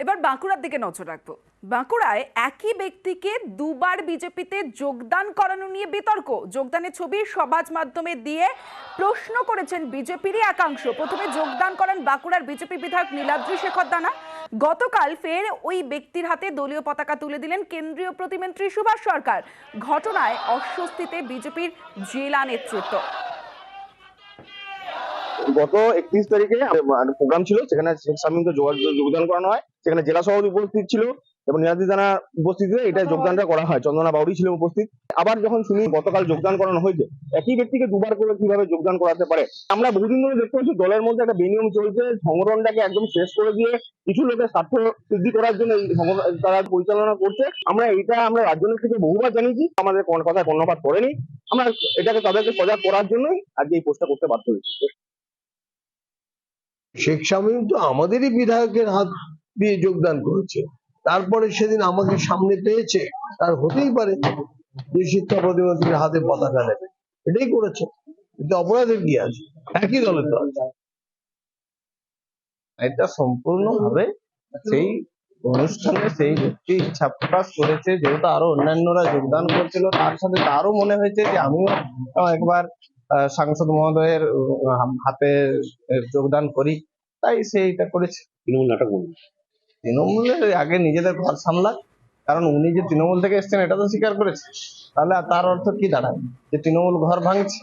এবার বাঁকুড়ার দিকে নজর রাখবো। বাঁকুড়ায় একই ব্যক্তিকে দুবার বিজেপিতে যোগদান করানো নিয়ে বিতর্ক। যোগদানের ছবি সমাজ মাধ্যমে দিয়ে প্রশ্ন করেছেন বিজেপিরই একাংশ। প্রথমে যোগদান করেন বাঁকুড়ার বিজেপি বিধায়ক নীলাদ্রি শেখর দানা। গতকাল ফের ওই ব্যক্তির হাতে দলীয় পতাকা তুলে দিলেন কেন্দ্রীয় প্রতিমন্ত্রী সুভাষ সরকার। ঘটনায় অস্বস্তিতে বিজেপির জেলা নেতৃত্ব। গত 31 তারিখে প্রোগ্রাম ছিল, সেখানে শেখ শামীমকে যোগদান করানো হয়। সেখানে জেলা সভাপতি উপস্থিত ছিল এবং নীলাদ্রি দানা উপস্থিতিতে এটা যোগদানটা করা হয়। চন্দনা বাউরি ছিল উপস্থিত। আবার যখন শুনি গতকাল যোগদান করানো হয়েছে, একই ব্যক্তিকে দুবার করে কিভাবে যোগদান করাতে পারে? আমরা বহুদিন ধরে দেখতে পাচ্ছি দলের মধ্যে একটা বেনিয়ম চলছে। সংগঠনটাকে একদম শেষ করে দিয়ে কিছু লোকের স্বার্থ সিদ্ধি করার জন্য এই তারা পরিচালনা করছে। আমরা রাজ্য থেকে বহুবার জানিয়েছি, আমাদের কোন কথায় কর্ণপাত করেনি। আমরা এটাকে তাদেরকে সজাগ করার জন্যই আজকে এই পোস্টটা করতে বাধ্য হয়েছি। শেখ শামীম তো আমাদেরই বিধায়কের হাত দিয়ে যোগদান করেছে, তারপরে সেদিন আমাকে সামনে পেয়েছে, তার হতেই পারে যে শিক্ষা প্রতিমন্ত্রীর হাতে পতাকা নেবে, এটাই করেছে। কিন্তু অপরাধের কি আছে? একই দলে তো আছে। এটা সম্পূর্ণভাবে সেই অনুষ্ঠানে সেই ব্যক্তি ইচ্ছা প্রকাশ করেছে, যেহেতু আরো অন্যান্যরা যোগদান করছিল, তার সাথে তারও মনে হয়েছে যে আমিও একবার সাংসদ মহোদয়ের হাতে যোগদান করি, তাই সেইটা করেছে। তৃণমূলের আগে নিজেদের ঘর সামলাক, কারণ উনি যে তৃণমূল থেকে এসছেন এটা তো স্বীকার করেছে। তাহলে তার অর্থ কি দাঁড়ায়? যে তৃণমূল ঘর ভাঙছে।